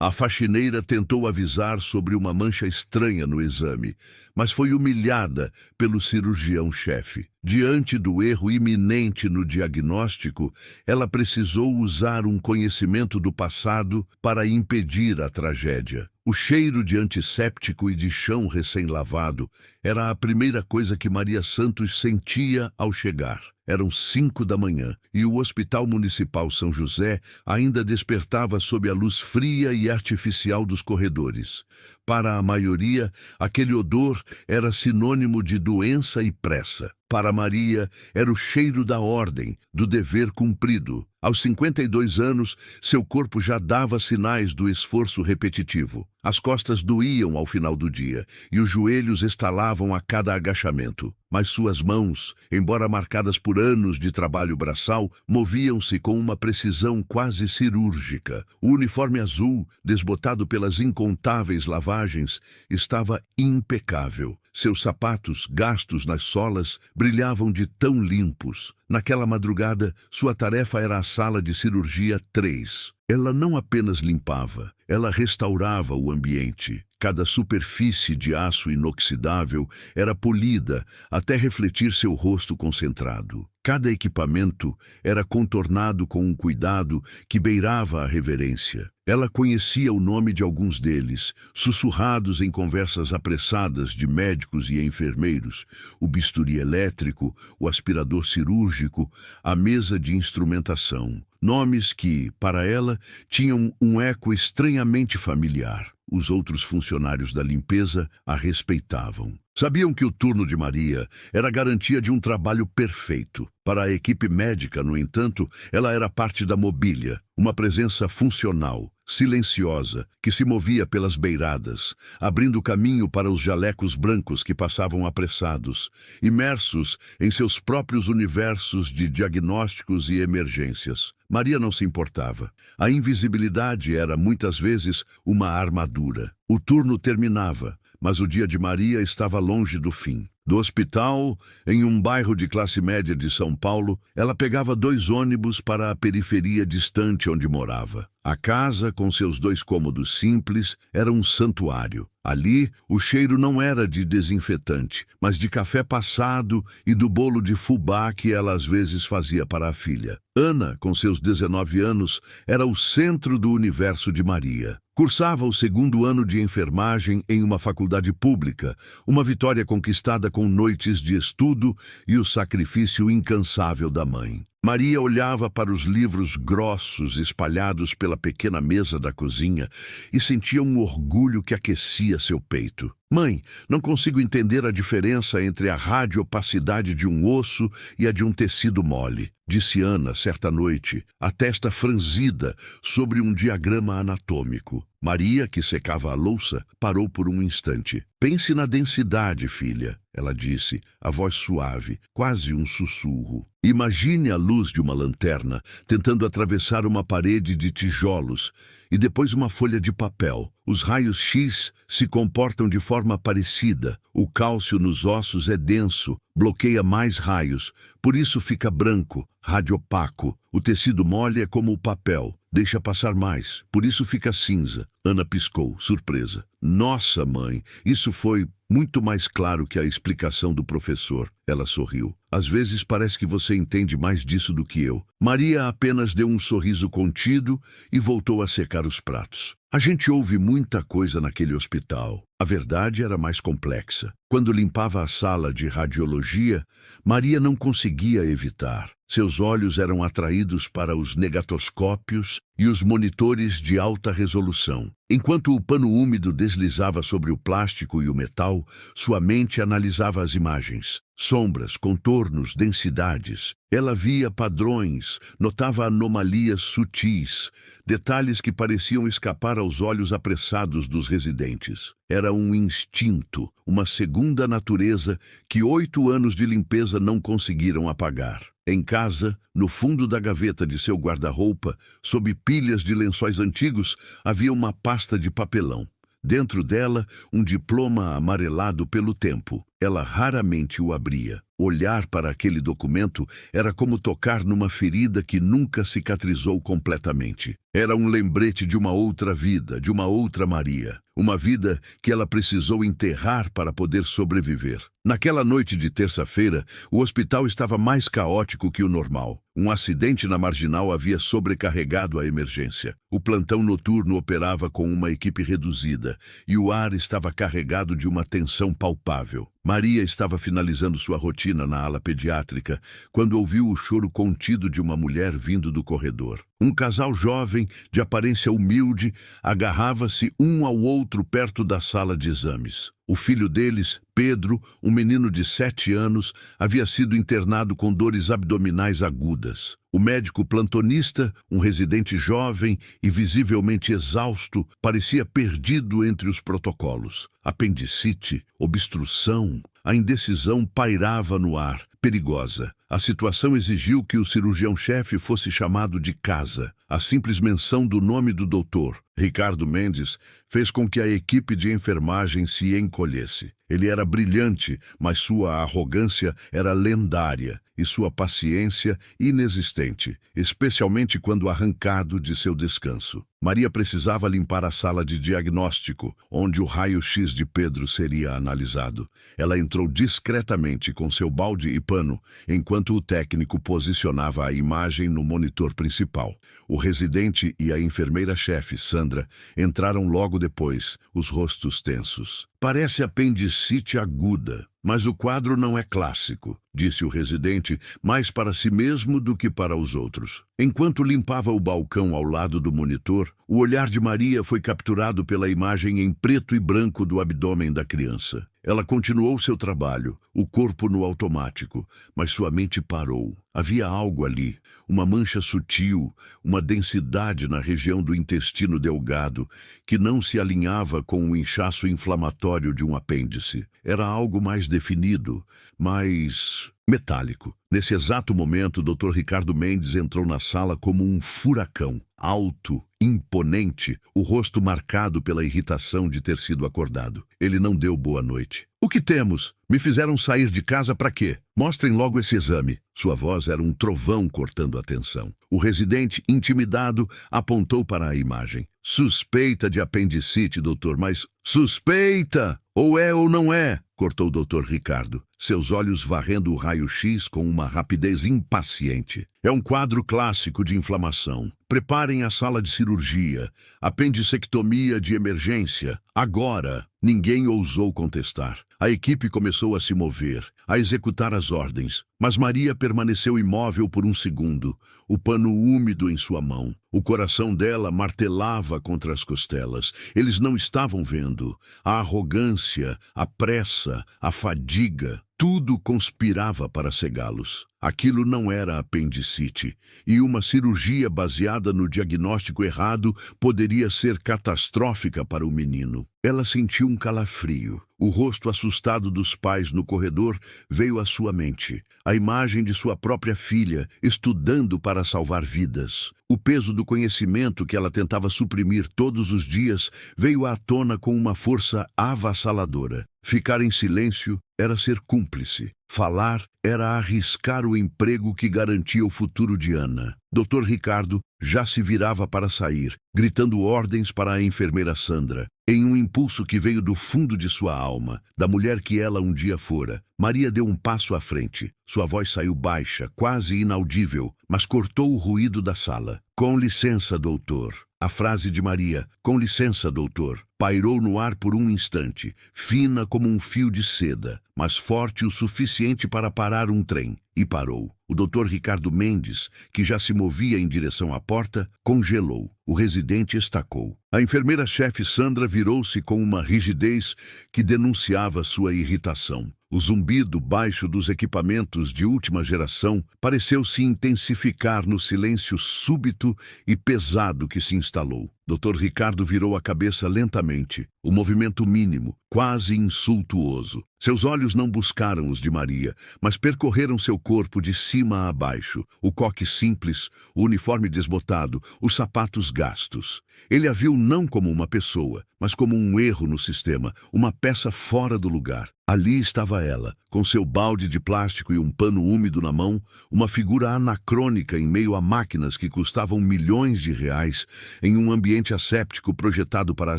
A faxineira tentou avisar sobre uma mancha estranha no exame, mas foi humilhada pelo cirurgião-chefe. Diante do erro iminente no diagnóstico, ela precisou usar um conhecimento do passado para impedir a tragédia. O cheiro de antisséptico e de chão recém-lavado era a primeira coisa que Maria Santos sentia ao chegar. Eram 5 da manhã e o Hospital Municipal São José ainda despertava sob a luz fria e artificial dos corredores. Para a maioria, aquele odor era sinônimo de doença e pressa. Para Maria, era o cheiro da ordem, do dever cumprido. Aos 52 anos, seu corpo já dava sinais do esforço repetitivo. As costas doíam ao final do dia e os joelhos estalavam a cada agachamento. Mas suas mãos, embora marcadas por anos de trabalho braçal, moviam-se com uma precisão quase cirúrgica. O uniforme azul, desbotado pelas incontáveis lavagens, estava impecável. Seus sapatos, gastos nas solas, brilhavam de tão limpos. Naquela madrugada, sua tarefa era a sala de cirurgia 3. Ela não apenas limpava, ela restaurava o ambiente. Cada superfície de aço inoxidável era polida até refletir seu rosto concentrado. Cada equipamento era contornado com um cuidado que beirava a reverência. Ela conhecia o nome de alguns deles, sussurrados em conversas apressadas de médicos e enfermeiros: o bisturi elétrico, o aspirador cirúrgico, a mesa de instrumentação. Nomes que, para ela, tinham um eco estranhamente familiar. Os outros funcionários da limpeza a respeitavam. Sabiam que o turno de Maria era garantia de um trabalho perfeito. Para a equipe médica, no entanto, ela era parte da mobília, uma presença funcional, silenciosa, que se movia pelas beiradas, abrindo caminho para os jalecos brancos que passavam apressados, imersos em seus próprios universos de diagnósticos e emergências. Maria não se importava. A invisibilidade era, muitas vezes, uma armadura. O turno terminava, mas o dia de Maria estava longe do fim. Do hospital, em um bairro de classe média de São Paulo, ela pegava 2 ônibus para a periferia distante onde morava. A casa, com seus 2 cômodos simples, era um santuário. Ali, o cheiro não era de desinfetante, mas de café passado e do bolo de fubá que ela às vezes fazia para a filha. Ana, com seus 19 anos, era o centro do universo de Maria. Cursava o 2º ano de enfermagem em uma faculdade pública, uma vitória conquistada com noites de estudo e o sacrifício incansável da mãe. Maria olhava para os livros grossos espalhados pela pequena mesa da cozinha e sentia um orgulho que aquecia seu peito. Mãe, não consigo entender a diferença entre a radiopacidade de um osso e a de um tecido mole, disse Ana certa noite, a testa franzida sobre um diagrama anatômico. Maria, que secava a louça, parou por um instante. Pense na densidade, filha, ela disse, a voz suave, quase um sussurro. Imagine a luz de uma lanterna tentando atravessar uma parede de tijolos e depois uma folha de papel. Os raios X se comportam de forma parecida. O cálcio nos ossos é denso, bloqueia mais raios, por isso fica branco, radiopaco. O tecido mole é como o papel, deixa passar mais, por isso fica cinza. Ana piscou, surpresa. Nossa, mãe, isso foi muito mais claro que a explicação do professor. Ela sorriu. Às vezes parece que você entende mais disso do que eu. Maria apenas deu um sorriso contido e voltou a secar os pratos. A gente ouve muita coisa naquele hospital. A verdade era mais complexa. Quando limpava a sala de radiologia, Maria não conseguia evitar. Seus olhos eram atraídos para os negatoscópios e os monitores de alta resolução. Enquanto o pano úmido deslizava sobre o plástico e o metal, sua mente analisava as imagens. Sombras, contornos, densidades. Ela via padrões, notava anomalias sutis, detalhes que pareciam escapar aos olhos apressados dos residentes. Era um instinto, uma segunda natureza que 8 anos de limpeza não conseguiram apagar. Em casa, no fundo da gaveta de seu guarda-roupa, sob pilhas de lençóis antigos, havia uma pasta de papelão. Dentro dela, um diploma amarelado pelo tempo. Ela raramente o abria. Olhar para aquele documento era como tocar numa ferida que nunca cicatrizou completamente. Era um lembrete de uma outra vida, de uma outra Maria. Uma vida que ela precisou enterrar para poder sobreviver. Naquela noite de terça-feira, o hospital estava mais caótico que o normal. Um acidente na Marginal havia sobrecarregado a emergência. O plantão noturno operava com uma equipe reduzida e o ar estava carregado de uma tensão palpável. Maria estava finalizando sua rotina na ala pediátrica quando ouviu o choro contido de uma mulher vindo do corredor. Um casal jovem, de aparência humilde, agarrava-se um ao outro perto da sala de exames. O filho deles, Pedro, um menino de 7 anos, havia sido internado com dores abdominais agudas. O médico plantonista, um residente jovem e visivelmente exausto, parecia perdido entre os protocolos. Apendicite, obstrução, a indecisão pairava no ar, perigosa. A situação exigiu que o cirurgião-chefe fosse chamado de casa. A simples menção do nome do doutor, Ricardo Mendes, fez com que a equipe de enfermagem se encolhesse. Ele era brilhante, mas sua arrogância era lendária e sua paciência inexistente, especialmente quando arrancado de seu descanso. Maria precisava limpar a sala de diagnóstico, onde o raio-x de Pedro seria analisado. Ela entrou discretamente com seu balde e pano, enquanto o técnico posicionava a imagem no monitor principal. O residente e a enfermeira-chefe, Sandra, entraram logo depois, os rostos tensos. Parece apendicite aguda, mas o quadro não é clássico, disse o residente, mais para si mesmo do que para os outros. Enquanto limpava o balcão ao lado do monitor, o olhar de Maria foi capturado pela imagem em preto e branco do abdômen da criança. Ela continuou seu trabalho, o corpo no automático, mas sua mente parou. Havia algo ali, uma mancha sutil, uma densidade na região do intestino delgado, que não se alinhava com o inchaço inflamatório de um apêndice. Era algo mais definido, mais metálico. Nesse exato momento, o Dr. Ricardo Mendes entrou na sala como um furacão, alto, imponente, o rosto marcado pela irritação de ter sido acordado. Ele não deu boa noite. "O que temos? Me fizeram sair de casa para quê? Mostrem logo esse exame." Sua voz era um trovão cortando a tensão. O residente, intimidado, apontou para a imagem. "Suspeita de apendicite, doutor, mas suspeita! Ou é ou não é?" cortou o Dr. Ricardo, seus olhos varrendo o raio-x com uma rapidez impaciente. "É um quadro clássico de inflamação. Preparem a sala de cirurgia. Apendicectomia de emergência. Agora!" Ninguém ousou contestar. A equipe começou a se mover, a executar as ordens, mas Maria permaneceu imóvel por um segundo, o pano úmido em sua mão. O coração dela martelava contra as costelas. Eles não estavam vendo. A arrogância, a pressa, a fadiga, tudo conspirava para cegá-los. Aquilo não era apendicite, e uma cirurgia baseada no diagnóstico errado poderia ser catastrófica para o menino. Ela sentiu um calafrio. O rosto assustado dos pais no corredor veio à sua mente. A imagem de sua própria filha, estudando para salvar vidas. O peso do conhecimento que ela tentava suprimir todos os dias veio à tona com uma força avassaladora. Ficar em silêncio era ser cúmplice. Falar era arriscar o emprego que garantia o futuro de Ana. Dr. Ricardo já se virava para sair, gritando ordens para a enfermeira Sandra. Em um impulso que veio do fundo de sua alma, da mulher que ela um dia fora, Maria deu um passo à frente. Sua voz saiu baixa, quase inaudível, mas cortou o ruído da sala. "Com licença, doutor." A frase de Maria, "Com licença, doutor", pairou no ar por um instante, fina como um fio de seda, mas forte o suficiente para parar um trem. E parou. O Dr. Ricardo Mendes, que já se movia em direção à porta, congelou. O residente estacou. A enfermeira-chefe Sandra virou-se com uma rigidez que denunciava sua irritação. O zumbido baixo dos equipamentos de última geração pareceu se intensificar no silêncio súbito e pesado que se instalou. Dr. Ricardo virou a cabeça lentamente, o movimento mínimo, quase insultuoso. Seus olhos não buscaram os de Maria, mas percorreram seu corpo de cima a baixo, o coque simples, o uniforme desbotado, os sapatos gastos. Ele a viu não como uma pessoa, mas como um erro no sistema, uma peça fora do lugar. Ali estava ela, com seu balde de plástico e um pano úmido na mão, uma figura anacrônica em meio a máquinas que custavam milhões de reais, em um ambiente asséptico projetado para a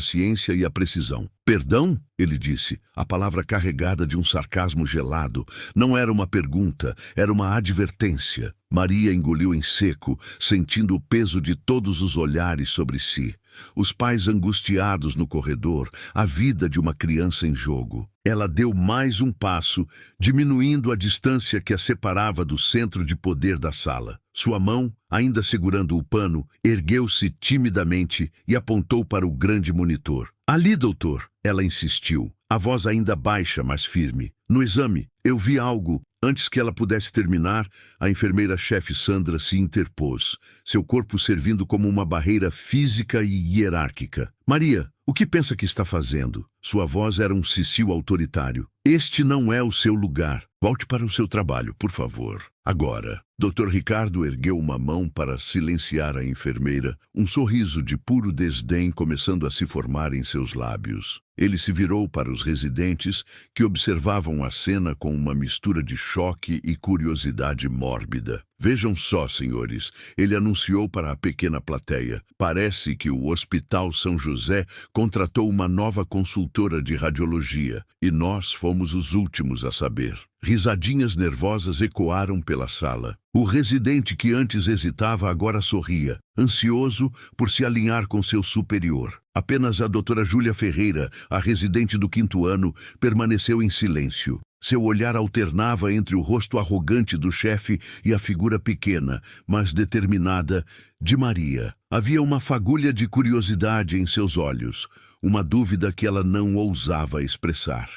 ciência e a precisão. Perdão? Ele disse, a palavra carregada de um sarcasmo gelado. Não era uma pergunta, era uma advertência. Maria engoliu em seco, sentindo o peso de todos os olhares sobre si. Os pais angustiados no corredor, a vida de uma criança em jogo. Ela deu mais um passo, diminuindo a distância que a separava do centro de poder da sala. Sua mão, ainda segurando o pano, ergueu-se timidamente e apontou para o grande monitor. Ali, doutor, ela insistiu, a voz ainda baixa, mas firme. No exame, eu vi algo. Antes que ela pudesse terminar, a enfermeira-chefe Sandra se interpôs, seu corpo servindo como uma barreira física e hierárquica. Maria, o que pensa que está fazendo? Sua voz era um cicio autoritário. Este não é o seu lugar. Volte para o seu trabalho, por favor. Agora. Dr. Ricardo ergueu uma mão para silenciar a enfermeira, um sorriso de puro desdém começando a se formar em seus lábios. Ele se virou para os residentes, que observavam a cena com uma mistura de choque e curiosidade mórbida. Vejam só, senhores, ele anunciou para a pequena plateia. Parece que o Hospital São José contratou uma nova consultora de radiologia, e nós fomos os últimos a saber. Risadinhas nervosas ecoaram pela sala. O residente que antes hesitava agora sorria, ansioso por se alinhar com seu superior. Apenas a doutora Júlia Ferreira, a residente do 5º ano, permaneceu em silêncio. Seu olhar alternava entre o rosto arrogante do chefe e a figura pequena, mas determinada, de Maria. Havia uma fagulha de curiosidade em seus olhos, uma dúvida que ela não ousava expressar.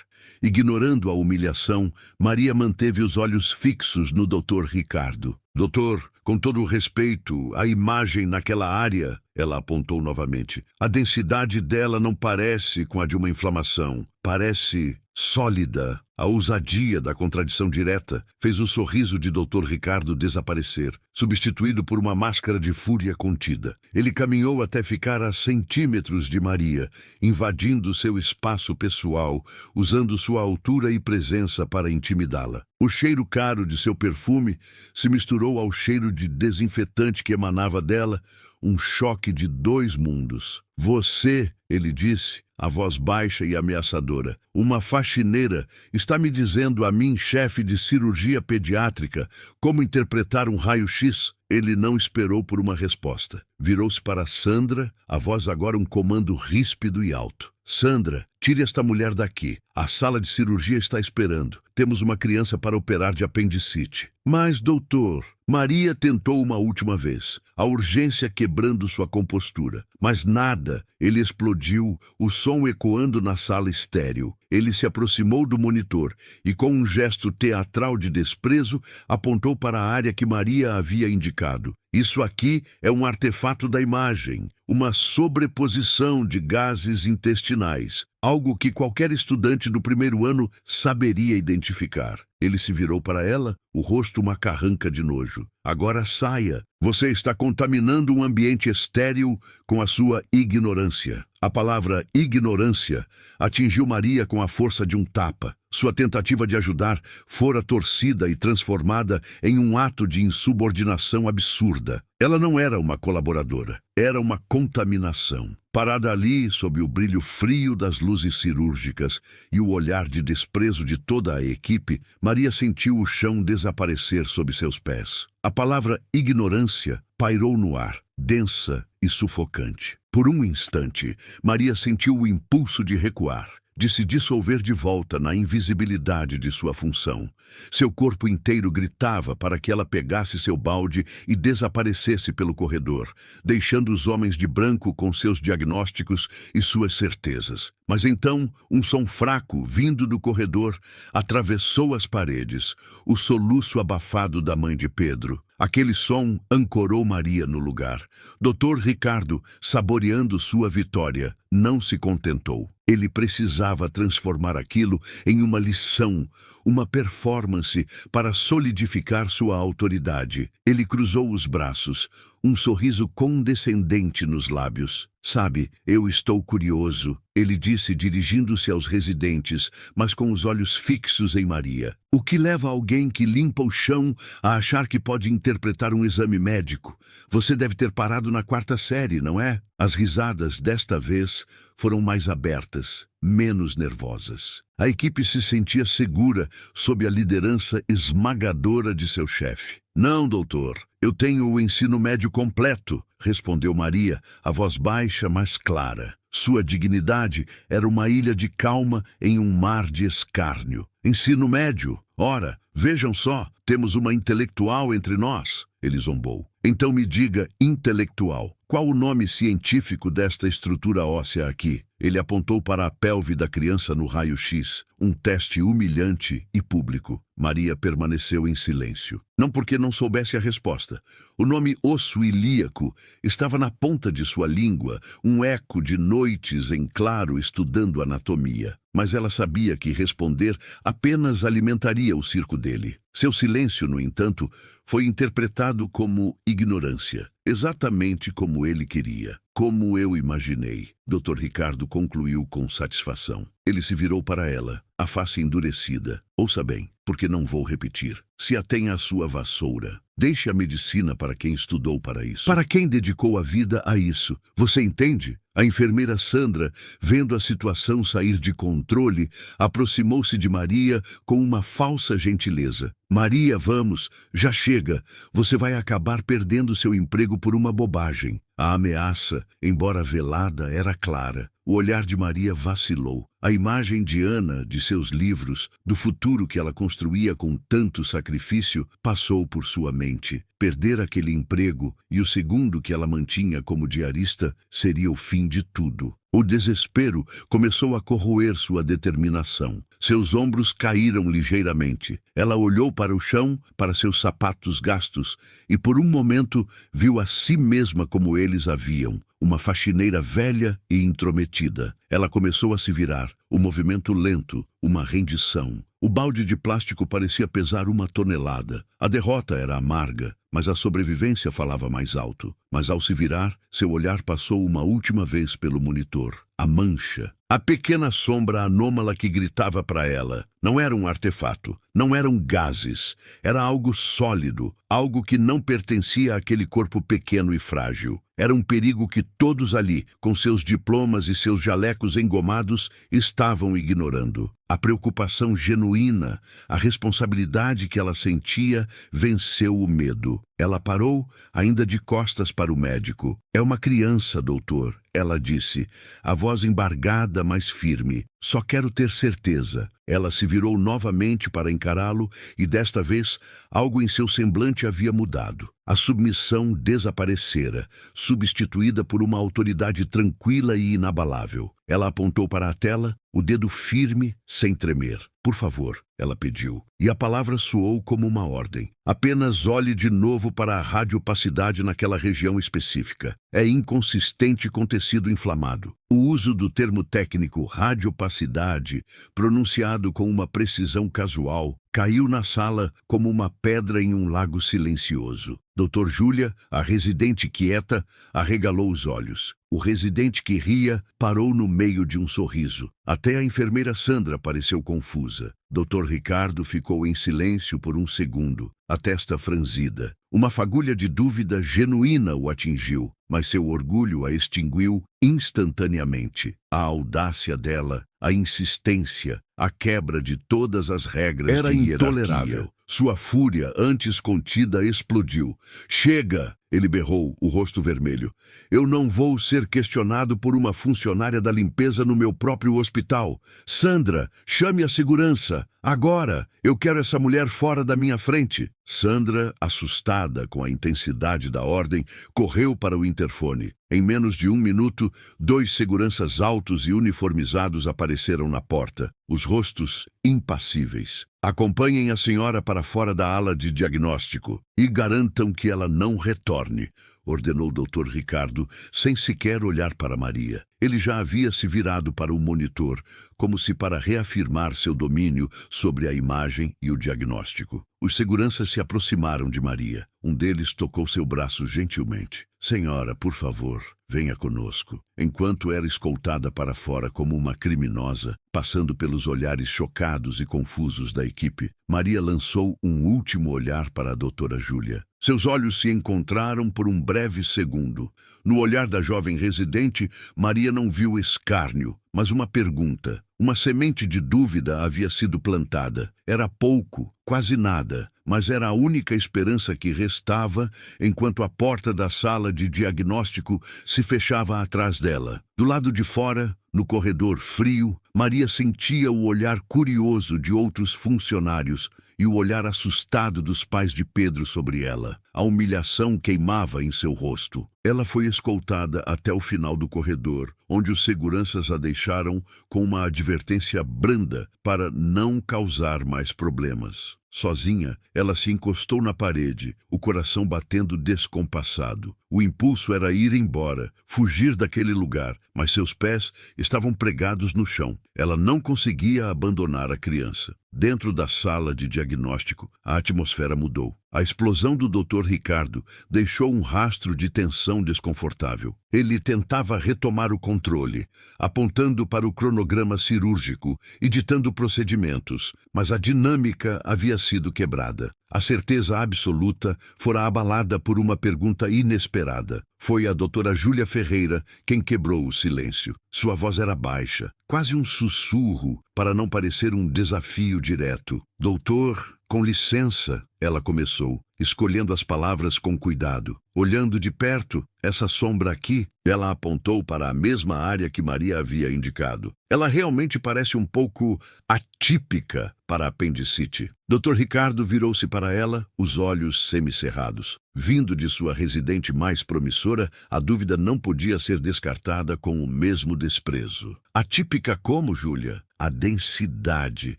Ignorando a humilhação, Maria manteve os olhos fixos no Dr. Ricardo. Doutor, com todo o respeito, a imagem naquela área, ela apontou novamente. A densidade dela não parece com a de uma inflamação. Parece sólida. A ousadia da contradição direta fez o sorriso de Dr. Ricardo desaparecer, substituído por uma máscara de fúria contida. Ele caminhou até ficar a centímetros de Maria, invadindo seu espaço pessoal, usando sua altura e presença para intimidá-la. O cheiro caro de seu perfume se misturou ao cheiro de desinfetante que emanava dela, um choque de 2 mundos. Você, ele disse, a voz baixa e ameaçadora, uma faxineira, está me dizendo a mim, chefe de cirurgia pediátrica, como interpretar um raio-x? Ele não esperou por uma resposta. Virou-se para Sandra, a voz agora um comando ríspido e alto. Sandra, tire esta mulher daqui. A sala de cirurgia está esperando. Temos uma criança para operar de apendicite. Mas, doutor, Maria tentou uma última vez, a urgência quebrando sua compostura. Mas nada, ele explodiu, o som ecoando na sala estéril. Ele se aproximou do monitor e, com um gesto teatral de desprezo, apontou para a área que Maria havia indicado. Isso aqui é um artefato da imagem, uma sobreposição de gases intestinais, algo que qualquer estudante do 1º ano saberia identificar. Ele se virou para ela, o rosto uma carranca de nojo. Agora saia. Você está contaminando um ambiente estéril com a sua ignorância. A palavra ignorância atingiu Maria com a força de um tapa. Sua tentativa de ajudar fora torcida e transformada em um ato de insubordinação absurda. Ela não era uma colaboradora, era uma contaminação. Parada ali, sob o brilho frio das luzes cirúrgicas e o olhar de desprezo de toda a equipe, Maria sentiu o chão desaparecer sob seus pés. A palavra ignorância pairou no ar, densa e sufocante. Por um instante, Maria sentiu o impulso de recuar, de se dissolver de volta na invisibilidade de sua função. Seu corpo inteiro gritava para que ela pegasse seu balde e desaparecesse pelo corredor, deixando os homens de branco com seus diagnósticos e suas certezas. Mas então, um som fraco, vindo do corredor, atravessou as paredes, o soluço abafado da mãe de Pedro. Aquele som ancorou Maria no lugar. Dr. Ricardo, saboreando sua vitória, não se contentou. Ele precisava transformar aquilo em uma lição, uma performance para solidificar sua autoridade. Ele cruzou os braços, um sorriso condescendente nos lábios. Sabe, eu estou curioso, ele disse dirigindo-se aos residentes, mas com os olhos fixos em Maria. O que leva alguém que limpa o chão a achar que pode interpretar um exame médico? Você deve ter parado na 4ª série, não é? As risadas, desta vez, foram mais abertas, menos nervosas. A equipe se sentia segura sob a liderança esmagadora de seu chefe. Não, doutor, eu tenho o ensino médio completo, respondeu Maria, a voz baixa, mas clara. Sua dignidade era uma ilha de calma em um mar de escárnio. Ensino médio? Ora, vejam só, temos uma intelectual entre nós, ele zombou. Então me diga, intelectual, qual o nome científico desta estrutura óssea aqui? Ele apontou para a pelve da criança no raio-x, um teste humilhante e público. Maria permaneceu em silêncio. Não porque não soubesse a resposta. O nome osso ilíaco estava na ponta de sua língua, um eco de noites em claro estudando anatomia. Mas ela sabia que responder apenas alimentaria o circo dele. Seu silêncio, no entanto, foi interpretado como ignorância, exatamente como ele queria. Como eu imaginei, Dr. Ricardo concluiu com satisfação. Ele se virou para ela, a face endurecida. Ouça bem, porque não vou repetir. Se atém à sua vassoura. Deixe a medicina para quem estudou para isso. Para quem dedicou a vida a isso. Você entende? A enfermeira Sandra, vendo a situação sair de controle, aproximou-se de Maria com uma falsa gentileza. Maria, vamos, já chega. Você vai acabar perdendo seu emprego por uma bobagem. A ameaça, embora velada, era clara. O olhar de Maria vacilou. A imagem de Ana, de seus livros, do futuro que ela construía com tanto sacrifício, passou por sua mente. Perder aquele emprego e o segundo que ela mantinha como diarista seria o fim de tudo. O desespero começou a corroer sua determinação. Seus ombros caíram ligeiramente. Ela olhou para o chão, para seus sapatos gastos, e por um momento viu a si mesma como eles a viam, uma faxineira velha e intrometida. Ela começou a se virar, o movimento lento, uma rendição. O balde de plástico parecia pesar 1 tonelada. A derrota era amarga, mas a sobrevivência falava mais alto. Mas ao se virar, seu olhar passou uma última vez pelo monitor. A mancha. A pequena sombra anômala que gritava para ela. Não era um artefato, não eram gases. Era algo sólido, algo que não pertencia àquele corpo pequeno e frágil. Era um perigo que todos ali, com seus diplomas e seus jalecos engomados, estavam ignorando. A preocupação genuína, a responsabilidade que ela sentia, venceu o medo. Ela parou, ainda de costas para o médico. É uma criança, doutor, ela disse, a voz embargada, mas firme. Só quero ter certeza. Ela se virou novamente para encará-lo e, desta vez, algo em seu semblante havia mudado. A submissão desaparecera, substituída por uma autoridade tranquila e inabalável. Ela apontou para a tela, o dedo firme, sem tremer. Por favor, ela pediu, e a palavra soou como uma ordem. Apenas olhe de novo para a radiopacidade naquela região específica. É inconsistente com tecido inflamado. O uso do termo técnico radiopacidade, pronunciado com uma precisão casual, caiu na sala como uma pedra em um lago silencioso. Dr. Júlia, a residente quieta, arregalou os olhos. O residente que ria parou no meio de um sorriso. Até a enfermeira Sandra pareceu confusa. Dr. Ricardo ficou em silêncio por um segundo, a testa franzida. Uma fagulha de dúvida genuína o atingiu, mas seu orgulho a extinguiu instantaneamente. A audácia dela, a insistência, a quebra de todas as regras Era de intolerável. hierarquia. Sua fúria, antes contida, explodiu. Chega! Ele berrou, o rosto vermelho. Eu não vou ser questionado por uma funcionária da limpeza no meu próprio hospital. Sandra, chame a segurança. Agora! Eu quero essa mulher fora da minha frente. Sandra, assustada com a intensidade da ordem, correu para o interfone. Em menos de 1 minuto, 2 seguranças altos e uniformizados apareceram na porta, os rostos impassíveis. Acompanhem a senhora para fora da ala de diagnóstico e garantam que ela não retorne. ordenou o Dr. Ricardo, sem sequer olhar para Maria. Ele já havia se virado para o monitor, como se para reafirmar seu domínio sobre a imagem e o diagnóstico. Os seguranças se aproximaram de Maria. Um deles tocou seu braço gentilmente. Senhora, por favor, venha conosco. Enquanto era escoltada para fora como uma criminosa, passando pelos olhares chocados e confusos da equipe, Maria lançou um último olhar para a doutora Júlia. Seus olhos se encontraram por um breve segundo. No olhar da jovem residente, Maria não viu escárnio, mas uma pergunta. Uma semente de dúvida havia sido plantada. Era pouco, quase nada, mas era a única esperança que restava enquanto a porta da sala de diagnóstico se fechava atrás dela. Do lado de fora, no corredor frio, Maria sentia o olhar curioso de outros funcionários e o olhar assustado dos pais de Pedro sobre ela. A humilhação queimava em seu rosto. Ela foi escoltada até o final do corredor, onde os seguranças a deixaram com uma advertência branda para não causar mais problemas. Sozinha, ela se encostou na parede, o coração batendo descompassado. O impulso era ir embora, fugir daquele lugar, mas seus pés estavam pregados no chão. Ela não conseguia abandonar a criança. Dentro da sala de diagnóstico, a atmosfera mudou. A explosão do Dr. Ricardo deixou um rastro de tensão desconfortável. Ele tentava retomar o controle, apontando para o cronograma cirúrgico e ditando procedimentos, mas a dinâmica havia sido quebrada. A certeza absoluta fora abalada por uma pergunta inesperada. Foi a doutora Júlia Ferreira quem quebrou o silêncio. Sua voz era baixa, quase um sussurro, para não parecer um desafio direto. Doutor, com licença, ela começou, escolhendo as palavras com cuidado. Olhando de perto, essa sombra aqui, ela apontou para a mesma área que Maria havia indicado. Ela realmente parece um pouco atípica para a apendicite. Dr. Ricardo virou-se para ela, os olhos semicerrados. Vindo de sua residente mais promissora, a dúvida não podia ser descartada com o mesmo desprezo. Atípica como, Júlia? A densidade,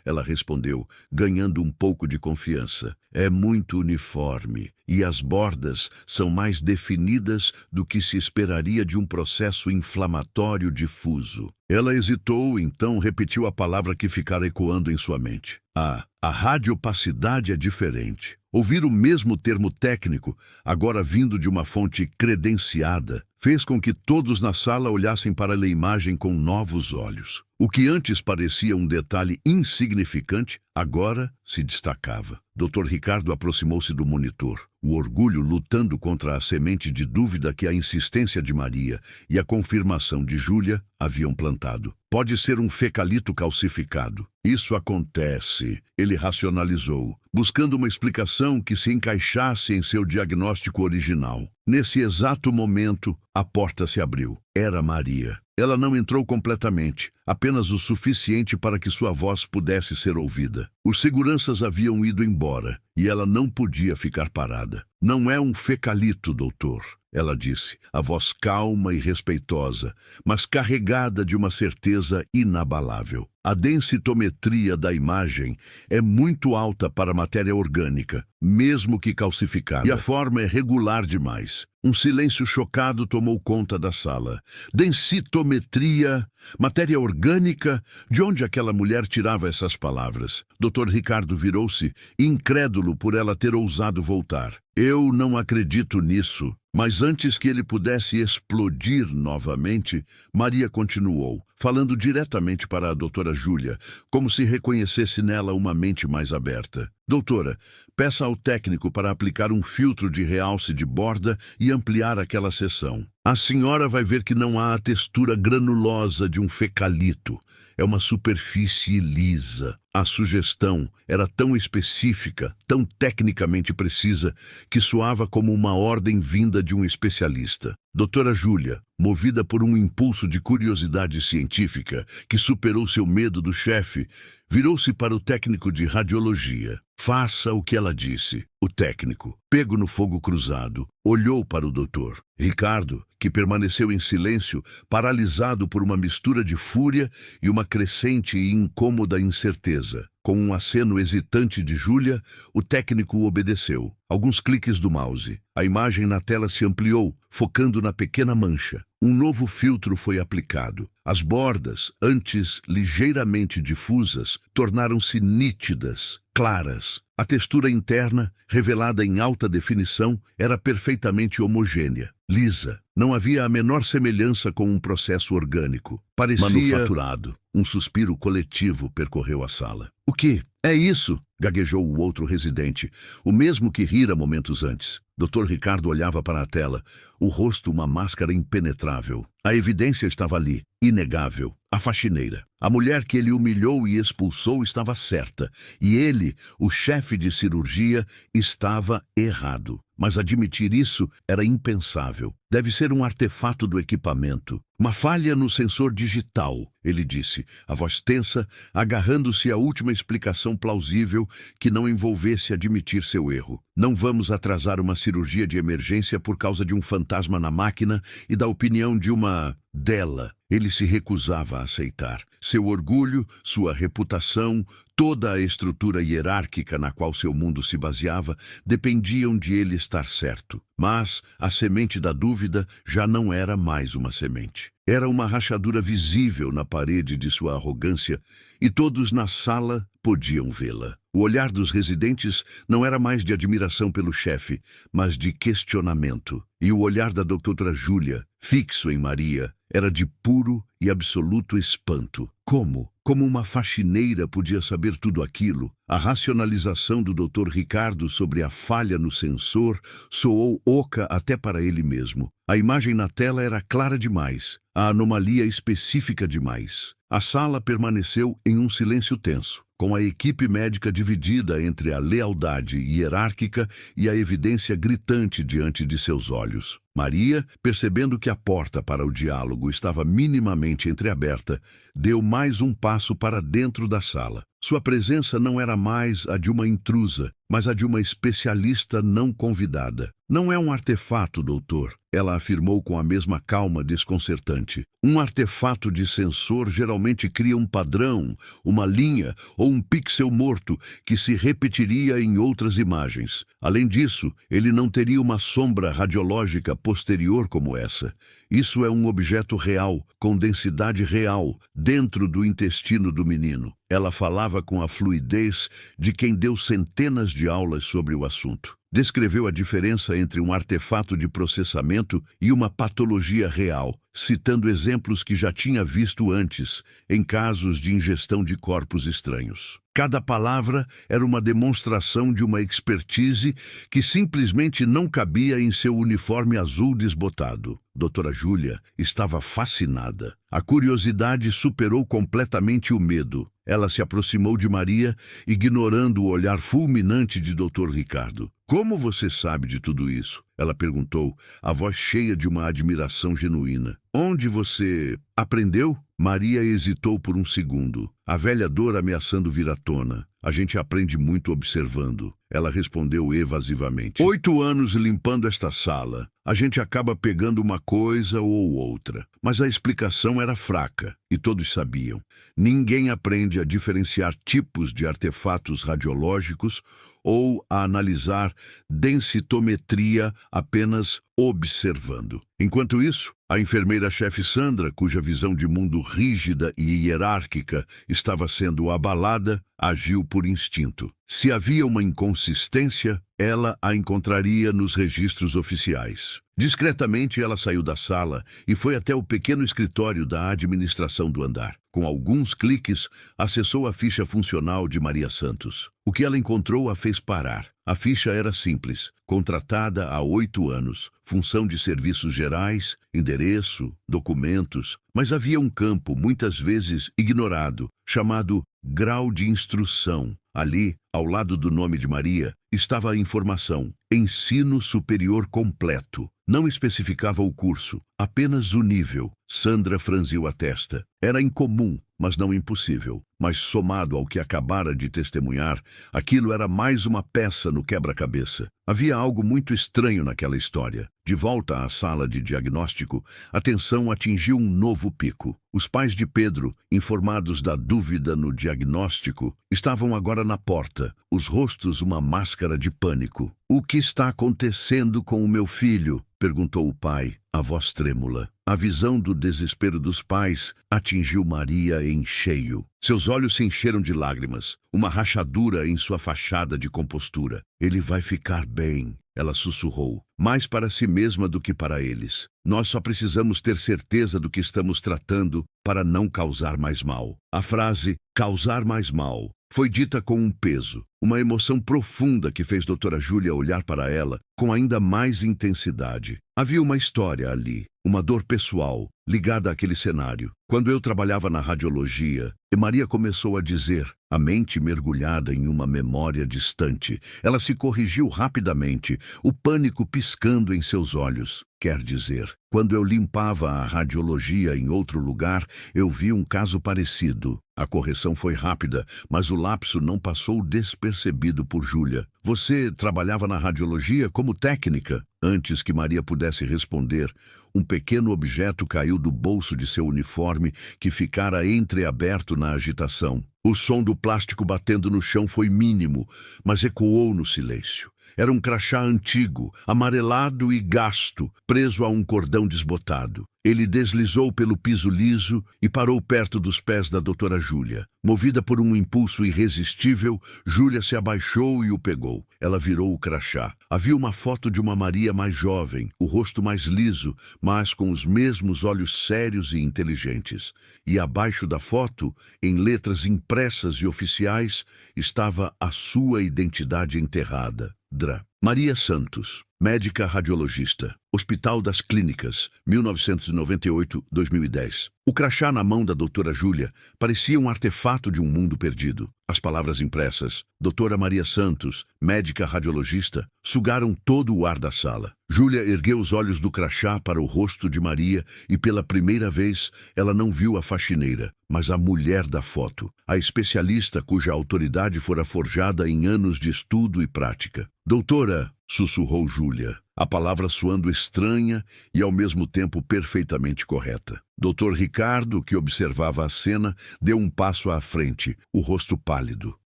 ela respondeu, ganhando um pouco de confiança. É muito uniforme, e as bordas são mais definidas do que se esperaria de um processo inflamatório difuso. Ela hesitou, então repetiu a palavra que ficara ecoando em sua mente. A radiopacidade é diferente. Ouvir o mesmo termo técnico, agora vindo de uma fonte credenciada, fez com que todos na sala olhassem para a imagem com novos olhos. O que antes parecia um detalhe insignificante, agora se destacava. Dr. Ricardo aproximou-se do monitor, o orgulho lutando contra a semente de dúvida que a insistência de Maria e a confirmação de Júlia haviam plantado. Pode ser um fecalito calcificado. Isso acontece, ele racionalizou, buscando uma explicação que se encaixasse em seu diagnóstico original. Nesse exato momento, a porta se abriu. Era Maria. Ela não entrou completamente, apenas o suficiente para que sua voz pudesse ser ouvida. Os seguranças haviam ido embora, e ela não podia ficar parada. Não é um fecalito, doutor, ela disse, a voz calma e respeitosa, mas carregada de uma certeza inabalável. A densitometria da imagem é muito alta para matéria orgânica, mesmo que calcificada, e a forma é regular demais. Um silêncio chocado tomou conta da sala. Densitometria, matéria orgânica? De onde aquela mulher tirava essas palavras? Dr. Ricardo virou-se, incrédulo por ela ter ousado voltar. Eu não acredito nisso. Mas antes que ele pudesse explodir novamente, Maria continuou, falando diretamente para a doutora Júlia, como se reconhecesse nela uma mente mais aberta. Doutora, peça ao técnico para aplicar um filtro de realce de borda e ampliar aquela seção. A senhora vai ver que não há a textura granulosa de um fecalito. É uma superfície lisa. A sugestão era tão específica, tão tecnicamente precisa, que soava como uma ordem vinda de um especialista. Doutora Júlia, movida por um impulso de curiosidade científica que superou seu medo do chefe, virou-se para o técnico de radiologia. Faça o que ela disse. O técnico, pego no fogo cruzado, olhou para o doutor. Ricardo, que permaneceu em silêncio, paralisado por uma mistura de fúria e uma crescente e incômoda incerteza. Com um aceno hesitante de Júlia, o técnico obedeceu. Alguns cliques do mouse. A imagem na tela se ampliou, focando na pequena mancha. Um novo filtro foi aplicado. As bordas, antes ligeiramente difusas, tornaram-se nítidas, claras. A textura interna, revelada em alta definição, era perfeitamente homogênea, lisa. Não havia a menor semelhança com um processo orgânico. Parecia manufaturado. Um suspiro coletivo percorreu a sala. "O que? É isso?" gaguejou o outro residente, o mesmo que rira momentos antes. Dr. Ricardo olhava para a tela, o rosto uma máscara impenetrável. A evidência estava ali, inegável. A faxineira. A mulher que ele humilhou e expulsou estava certa, e ele, o chefe de cirurgia, estava errado. Mas admitir isso era impensável. "Deve ser um artefato do equipamento. Uma falha no sensor digital", ele disse, a voz tensa, agarrando-se à última explicação plausível que não envolvesse admitir seu erro. "Não vamos atrasar uma cirurgia de emergência por causa de um fantasma na máquina e da opinião de uma... dela." Ele se recusava a aceitar. Seu orgulho, sua reputação, toda a estrutura hierárquica na qual seu mundo se baseava dependiam de ele estar certo. Mas a semente da dúvida já não era mais uma semente. Era uma rachadura visível na parede de sua arrogância e todos na sala podiam vê-la. O olhar dos residentes não era mais de admiração pelo chefe, mas de questionamento. E o olhar da doutora Júlia, fixo em Maria, era de puro e absoluto espanto. Como uma faxineira podia saber tudo aquilo? A racionalização do Dr. Ricardo sobre a falha no sensor soou oca até para ele mesmo. A imagem na tela era clara demais, a anomalia específica demais. A sala permaneceu em um silêncio tenso, com a equipe médica dividida entre a lealdade hierárquica e a evidência gritante diante de seus olhos. Maria, percebendo que a porta para o diálogo estava minimamente entreaberta, deu mais um passo para dentro da sala. Sua presença não era mais a de uma intrusa, mas a de uma especialista não convidada. "Não é um artefato, doutor", ela afirmou com a mesma calma desconcertante. "Um artefato de sensor geralmente cria um padrão, uma linha ou um pixel morto que se repetiria em outras imagens. Além disso, ele não teria uma sombra radiológica posterior como essa. Isso é um objeto real, com densidade real, dentro do intestino do menino." Ela falava com a fluidez de quem deu centenas de aulas sobre o assunto. Descreveu a diferença entre um artefato de processamento e uma patologia real, citando exemplos que já tinha visto antes, em casos de ingestão de corpos estranhos. Cada palavra era uma demonstração de uma expertise que simplesmente não cabia em seu uniforme azul desbotado. Doutora Júlia estava fascinada. A curiosidade superou completamente o medo. Ela se aproximou de Maria, ignorando o olhar fulminante de Dr. Ricardo. "Como você sabe de tudo isso?" ela perguntou, a voz cheia de uma admiração genuína. "Onde você aprendeu?" Maria hesitou por um segundo, a velha dor ameaçando vir à tona. "A gente aprende muito observando", ela respondeu evasivamente. 8 anos limpando esta sala. A gente acaba pegando uma coisa ou outra. Mas a explicação era fraca, e todos sabiam. Ninguém aprende a diferenciar tipos de artefatos radiológicos ou a analisar densitometria apenas observando. Enquanto isso, a enfermeira-chefe Sandra, cuja visão de mundo rígida e hierárquica estava sendo abalada, agiu por instinto. Se havia uma inconsistência, ela a encontraria nos registros oficiais. Discretamente, ela saiu da sala e foi até o pequeno escritório da administração do andar. Com alguns cliques, acessou a ficha funcional de Maria Santos. O que ela encontrou a fez parar. A ficha era simples, contratada há 8 anos, função de serviços gerais, endereço, documentos, mas havia um campo, muitas vezes ignorado, chamado grau de instrução. Ali, ao lado do nome de Maria, estava a informação: Ensino Superior Completo. Não especificava o curso, apenas o nível. Sandra franziu a testa. Era incomum, mas não impossível. Mas somado ao que acabara de testemunhar, aquilo era mais uma peça no quebra-cabeça. Havia algo muito estranho naquela história. De volta à sala de diagnóstico, a tensão atingiu um novo pico. Os pais de Pedro, informados da dúvida no diagnóstico, estavam agora na porta, os rostos uma máscara de pânico. "O que está acontecendo com o meu filho?" perguntou o pai, a voz trêmula. A visão do desespero dos pais atingiu Maria em cheio. Seus olhos se encheram de lágrimas, uma rachadura em sua fachada de compostura. "Ele vai ficar bem", ela sussurrou, mais para si mesma do que para eles. "Nós só precisamos ter certeza do que estamos tratando para não causar mais mal." A frase "causar mais mal" foi dita com um peso, uma emoção profunda que fez doutora Júlia olhar para ela com ainda mais intensidade. Havia uma história ali, uma dor pessoal, ligada àquele cenário. "Quando eu trabalhava na radiologia", e Maria começou a dizer, a mente mergulhada em uma memória distante. Ela se corrigiu rapidamente, o pânico piscando em seus olhos. "Quer dizer, quando eu limpava a radiologia em outro lugar, eu vi um caso parecido." A correção foi rápida, mas o lapso não passou despercebido por Júlia. "Você trabalhava na radiologia como técnica?" Antes que Maria pudesse responder, um pequeno objeto caiu do bolso de seu uniforme, que ficara entreaberto na agitação. O som do plástico batendo no chão foi mínimo, mas ecoou no silêncio. Era um crachá antigo, amarelado e gasto, preso a um cordão desbotado. Ele deslizou pelo piso liso e parou perto dos pés da doutora Júlia. Movida por um impulso irresistível, Júlia se abaixou e o pegou. Ela virou o crachá. Havia uma foto de uma Maria mais jovem, o rosto mais liso, mas com os mesmos olhos sérios e inteligentes. E abaixo da foto, em letras impressas e oficiais, estava a sua identidade enterrada. Dra. Maria Santos, médica radiologista, Hospital das Clínicas, 1998-2010. O crachá na mão da doutora Júlia parecia um artefato de um mundo perdido. As palavras impressas, doutora Maria Santos, médica radiologista, sugaram todo o ar da sala. Júlia ergueu os olhos do crachá para o rosto de Maria e pela primeira vez ela não viu a faxineira, mas a mulher da foto, a especialista cuja autoridade fora forjada em anos de estudo e prática. "Doutora", sussurrou Júlia, a palavra soando estranha e ao mesmo tempo perfeitamente correta. Dr. Ricardo, que observava a cena, deu um passo à frente, o rosto pálido.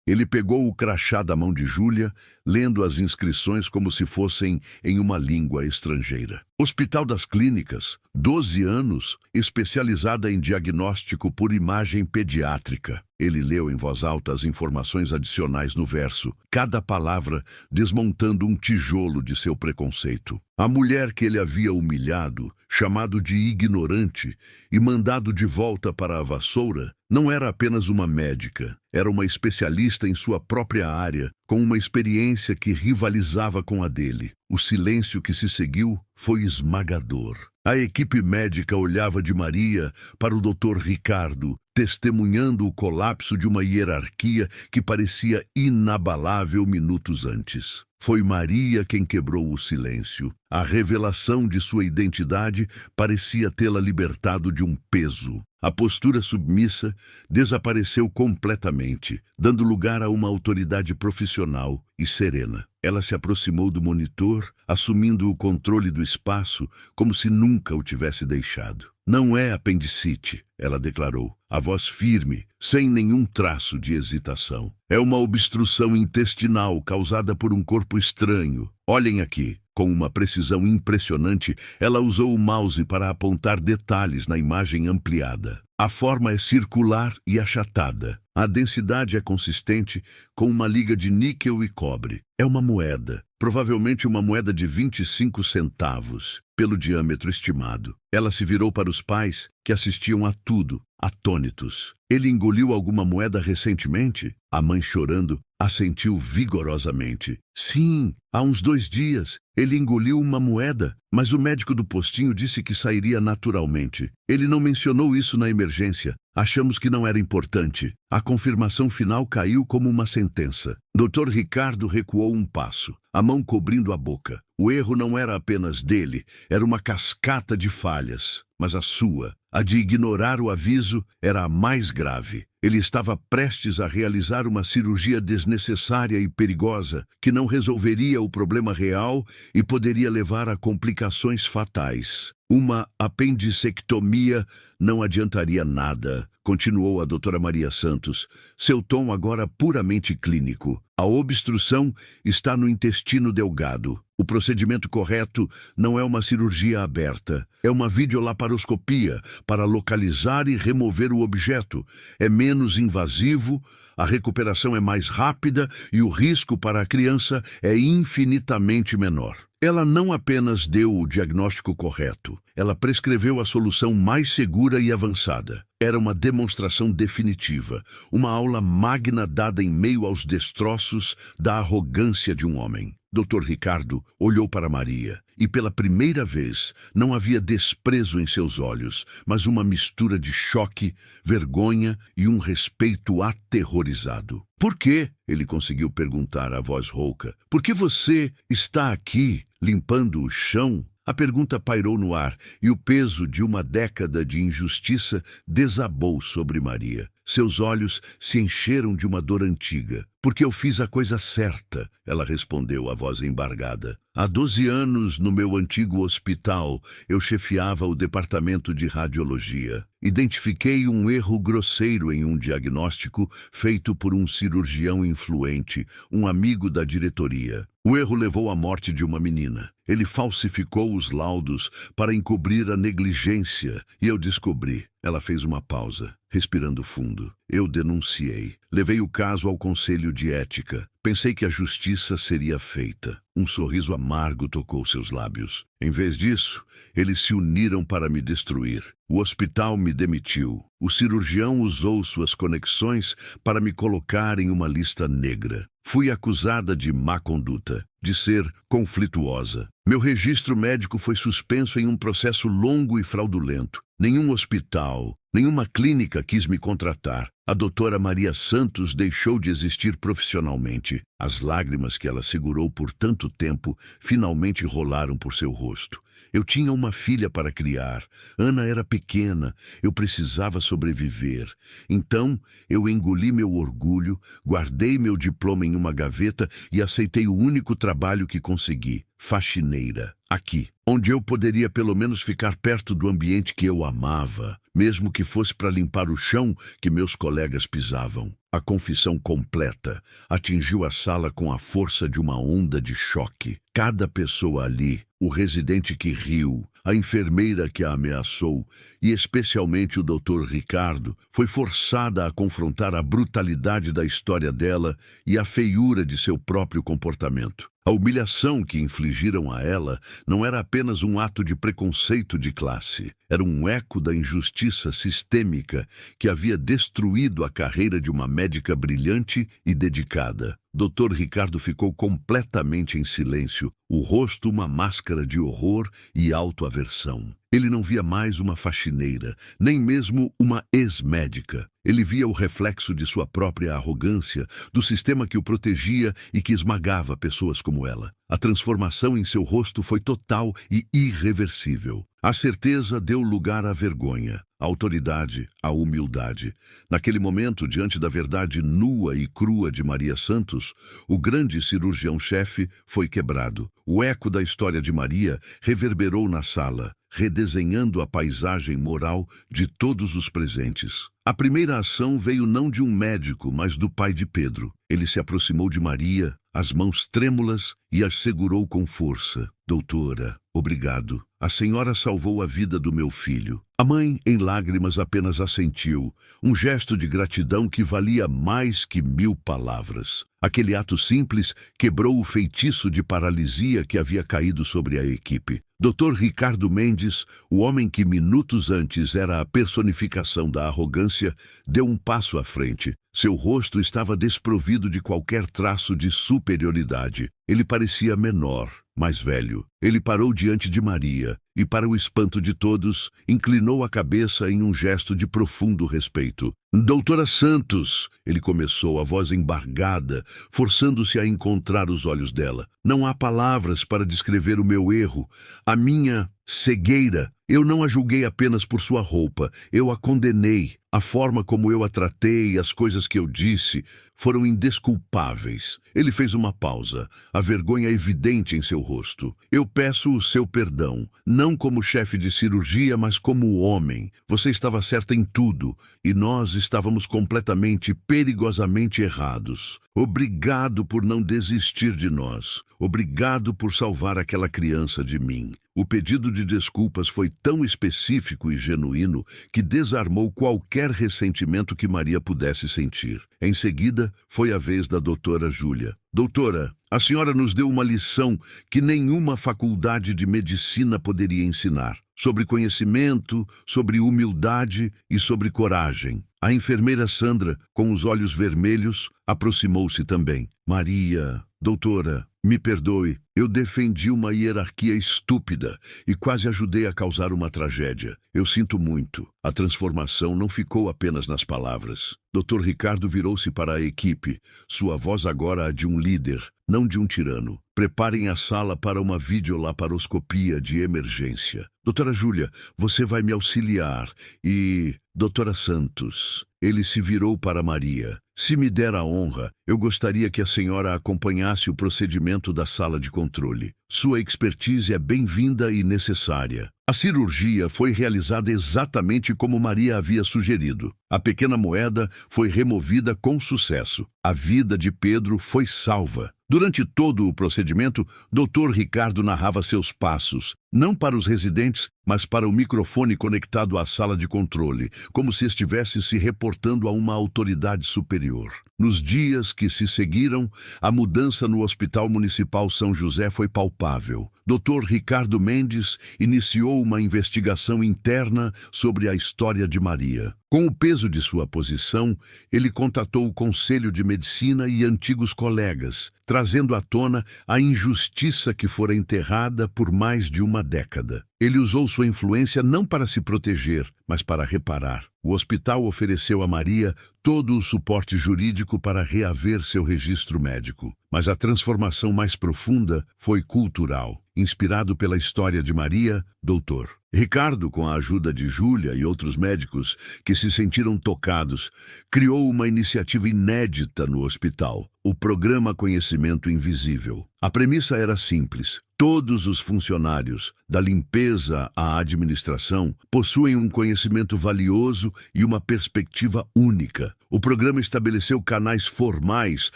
Ele pegou o crachá da mão de Júlia, lendo as inscrições como se fossem em uma língua estrangeira. Hospital das Clínicas, 12 anos, especializada em diagnóstico por imagem pediátrica. Ele leu em voz alta as informações adicionais no verso, cada palavra desmontando um tijolo de seu preconceito. A mulher que ele havia humilhado, chamado de ignorante e mandado de volta para a vassoura, não era apenas uma médica, era uma especialista em sua própria área, com uma experiência que rivalizava com a dele. O silêncio que se seguiu foi esmagador. A equipe médica olhava de Maria para o Dr. Ricardo, testemunhando o colapso de uma hierarquia que parecia inabalável minutos antes. Foi Maria quem quebrou o silêncio. A revelação de sua identidade parecia tê-la libertado de um peso. A postura submissa desapareceu completamente, dando lugar a uma autoridade profissional e serena. Ela se aproximou do monitor, assumindo o controle do espaço como se nunca o tivesse deixado. "Não é apendicite", ela declarou, a voz firme, sem nenhum traço de hesitação. "É uma obstrução intestinal causada por um corpo estranho. Olhem aqui." Com uma precisão impressionante, ela usou o mouse para apontar detalhes na imagem ampliada. A forma é circular e achatada. A densidade é consistente, com uma liga de níquel e cobre. É uma moeda, provavelmente uma moeda de 25 centavos, pelo diâmetro estimado. Ela se virou para os pais, que assistiam a tudo, atônitos. "Ele engoliu alguma moeda recentemente?" A mãe, chorando, assentiu vigorosamente. Sim, há uns 2 dias. Ele engoliu uma moeda, mas o médico do postinho disse que sairia naturalmente. Ele não mencionou isso na emergência. Achamos que não era importante. A confirmação final caiu como uma sentença. Dr. Ricardo recuou um passo, a mão cobrindo a boca. O erro não era apenas dele, era uma cascata de falhas. Mas a sua, a de ignorar o aviso, era a mais grave. Ele estava prestes a realizar uma cirurgia desnecessária e perigosa, que não resolveria o problema real e poderia levar a complicações fatais. Uma apendicectomia não adiantaria nada, continuou a doutora Maria Santos, seu tom agora puramente clínico. A obstrução está no intestino delgado. O procedimento correto não é uma cirurgia aberta, é uma videolaparoscopia para localizar e remover o objeto. É menos invasivo, a recuperação é mais rápida e o risco para a criança é infinitamente menor. Ela não apenas deu o diagnóstico correto, ela prescreveu a solução mais segura e avançada. Era uma demonstração definitiva, uma aula magna dada em meio aos destroços da arrogância de um homem. Dr. Ricardo olhou para Maria e, pela primeira vez, não havia desprezo em seus olhos, mas uma mistura de choque, vergonha e um respeito aterrorizado. Por quê? Ele conseguiu perguntar à voz rouca. Por que você está aqui, limpando o chão? A pergunta pairou no ar e o peso de uma década de injustiça desabou sobre Maria. Seus olhos se encheram de uma dor antiga. Porque eu fiz a coisa certa, ela respondeu, a voz embargada. Há 12 anos, no meu antigo hospital, eu chefiava o departamento de radiologia. Identifiquei um erro grosseiro em um diagnóstico feito por um cirurgião influente, um amigo da diretoria. O erro levou à morte de uma menina. Ele falsificou os laudos para encobrir a negligência e eu descobri. Ela fez uma pausa, respirando fundo. Eu denunciei. Levei o caso ao Conselho de Ética. Pensei que a justiça seria feita. Um sorriso amargo tocou seus lábios. Em vez disso, eles se uniram para me destruir. O hospital me demitiu. O cirurgião usou suas conexões para me colocar em uma lista negra. Fui acusada de má conduta, de ser conflituosa. Meu registro médico foi suspenso em um processo longo e fraudulento. Nenhum hospital, nenhuma clínica quis me contratar. A doutora Maria Santos deixou de existir profissionalmente. As lágrimas que ela segurou por tanto tempo finalmente rolaram por seu rosto. Eu tinha uma filha para criar. Ana era pequena. Eu precisava sobreviver. Então, eu engoli meu orgulho, guardei meu diploma em uma gaveta e aceitei o único trabalho que consegui. Faxineira, aqui, onde eu poderia pelo menos ficar perto do ambiente que eu amava, mesmo que fosse para limpar o chão que meus colegas pisavam. A confissão completa atingiu a sala com a força de uma onda de choque. Cada pessoa ali, o residente que riu, a enfermeira que a ameaçou e especialmente o Dr. Ricardo, foi forçada a confrontar a brutalidade da história dela e a feiura de seu próprio comportamento. A humilhação que infligiram a ela não era apenas um ato de preconceito de classe, era um eco da injustiça sistêmica que havia destruído a carreira de uma médica brilhante e dedicada. Dr. Ricardo ficou completamente em silêncio, o rosto uma máscara de horror e autoaversão. Ele não via mais uma faxineira, nem mesmo uma ex-médica. Ele via o reflexo de sua própria arrogância, do sistema que o protegia e que esmagava pessoas como ela. A transformação em seu rosto foi total e irreversível. A certeza deu lugar à vergonha, à autoridade, à humildade. Naquele momento, diante da verdade nua e crua de Maria Santos, o grande cirurgião-chefe foi quebrado. O eco da história de Maria reverberou na sala, redesenhando a paisagem moral de todos os presentes. A primeira ação veio não de um médico, mas do pai de Pedro. Ele se aproximou de Maria, as mãos trêmulas, e a segurou com força. Doutora, obrigado. a senhora salvou a vida do meu filho. A mãe, em lágrimas, apenas assentiu, um gesto de gratidão que valia mais que 1000 palavras. Aquele ato simples quebrou o feitiço de paralisia que havia caído sobre a equipe. Dr. Ricardo Mendes, o homem que minutos antes era a personificação da arrogância, deu um passo à frente. Seu rosto estava desprovido de qualquer traço de superioridade. Ele parecia menor, mais velho. Ele parou diante de Maria e, para o espanto de todos, inclinou a cabeça em um gesto de profundo respeito. Doutora Santos, ele começou, a voz embargada, forçando-se a encontrar os olhos dela. Não há palavras para descrever o meu erro, a minha cegueira. Eu não a julguei apenas por sua roupa, eu a condenei. A forma como eu a tratei e as coisas que eu disse foram indesculpáveis. Ele fez uma pausa, a vergonha evidente em seu rosto. Eu peço o seu perdão, não como chefe de cirurgia, mas como homem. Você estava certa em tudo, e nós estávamos completamente, perigosamente errados. Obrigado por não desistir de nós. Obrigado por salvar aquela criança de mim. O pedido de desculpas foi tão específico e genuíno que desarmou qualquer ressentimento que Maria pudesse sentir. Em seguida, foi a vez da doutora Júlia. Doutora, a senhora nos deu uma lição que nenhuma faculdade de medicina poderia ensinar. Sobre conhecimento, sobre humildade e sobre coragem. A enfermeira Sandra, com os olhos vermelhos, aproximou-se também. Maria, doutora, me perdoe, eu defendi uma hierarquia estúpida e quase ajudei a causar uma tragédia. Eu sinto muito. A transformação não ficou apenas nas palavras. Dr. Ricardo virou-se para a equipe, sua voz agora a de um líder, não de um tirano. Preparem a sala para uma videolaparoscopia de emergência. Doutora Júlia, você vai me auxiliar e... Doutora Santos, ele se virou para Maria. Se me der a honra, eu gostaria que a senhora acompanhasse o procedimento da sala de controle. Sua expertise é bem-vinda e necessária. A cirurgia foi realizada exatamente como Maria havia sugerido. A pequena moeda foi removida com sucesso. A vida de Pedro foi salva. Durante todo o procedimento, Dr. Ricardo narrava seus passos, não para os residentes, mas para o microfone conectado à sala de controle, como se estivesse se reportando a uma autoridade superior. Nos dias que se seguiram, a mudança no Hospital Municipal São José foi palpável. Dr. Ricardo Mendes iniciou uma investigação interna sobre a história de Maria. Com o peso de sua posição, ele contatou o Conselho de Medicina e antigos colegas, trazendo à tona a injustiça que fora enterrada por mais de uma década. Ele usou sua influência não para se proteger, mas para reparar. O hospital ofereceu a Maria todo o suporte jurídico para reaver seu registro médico. Mas a transformação mais profunda foi cultural. Inspirado pela história de Maria, Dr. Ricardo, com a ajuda de Júlia e outros médicos que se sentiram tocados, criou uma iniciativa inédita no hospital, o Programa Conhecimento Invisível. A premissa era simples. Todos os funcionários, da limpeza à administração, possuem um conhecimento valioso e uma perspectiva única. O programa estabeleceu canais formais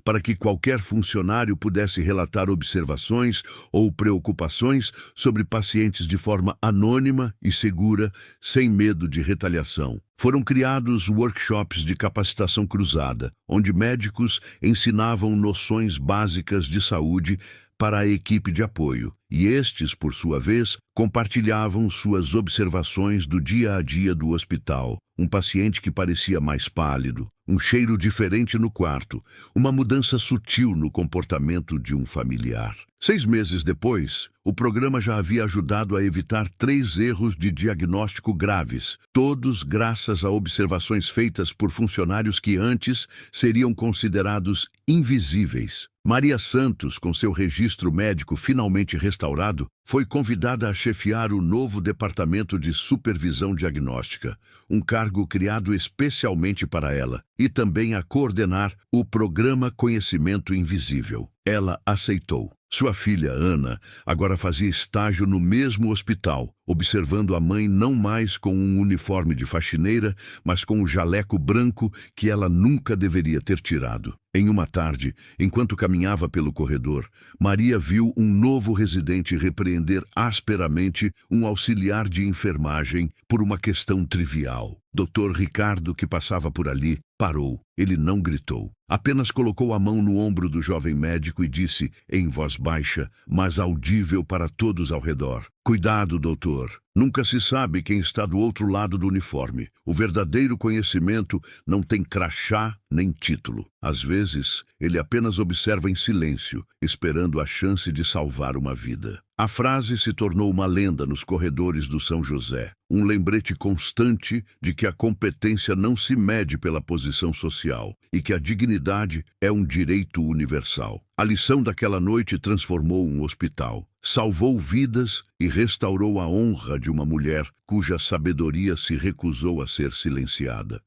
para que qualquer funcionário pudesse relatar observações ou preocupações sobre pacientes de forma anônima e segura, sem medo de retaliação. Foram criados workshops de capacitação cruzada, onde médicos ensinavam noções básicas de saúde para a equipe de apoio, e estes, por sua vez, compartilhavam suas observações do dia a dia do hospital. Um paciente que parecia mais pálido, um cheiro diferente no quarto, uma mudança sutil no comportamento de um familiar. 6 meses depois, o programa já havia ajudado a evitar 3 erros de diagnóstico graves, todos graças a observações feitas por funcionários que antes seriam considerados invisíveis. Maria Santos, com seu registro médico finalmente restaurado, foi convidada a chefiar o novo Departamento de Supervisão Diagnóstica, um cargo criado especialmente para ela, e também a coordenar o Programa Conhecimento Invisível. Ela aceitou. Sua filha, Ana, agora fazia estágio no mesmo hospital, observando a mãe não mais com um uniforme de faxineira, mas com o jaleco branco que ela nunca deveria ter tirado. Em uma tarde, enquanto caminhava pelo corredor, Maria viu um novo residente repreender asperamente um auxiliar de enfermagem por uma questão trivial. Dr. Ricardo, que passava por ali, parou. Ele não gritou. Apenas colocou a mão no ombro do jovem médico e disse, em voz baixa, mas audível para todos ao redor: "Cuidado, doutor. Nunca se sabe quem está do outro lado do uniforme. O verdadeiro conhecimento não tem crachá nem título. Às vezes, ele apenas observa em silêncio, esperando a chance de salvar uma vida." A frase se tornou uma lenda nos corredores do São José, um lembrete constante de que a competência não se mede pela posição social e que a dignidade é um direito universal. A lição daquela noite transformou um hospital, salvou vidas e restaurou a honra de uma mulher cuja sabedoria se recusou a ser silenciada.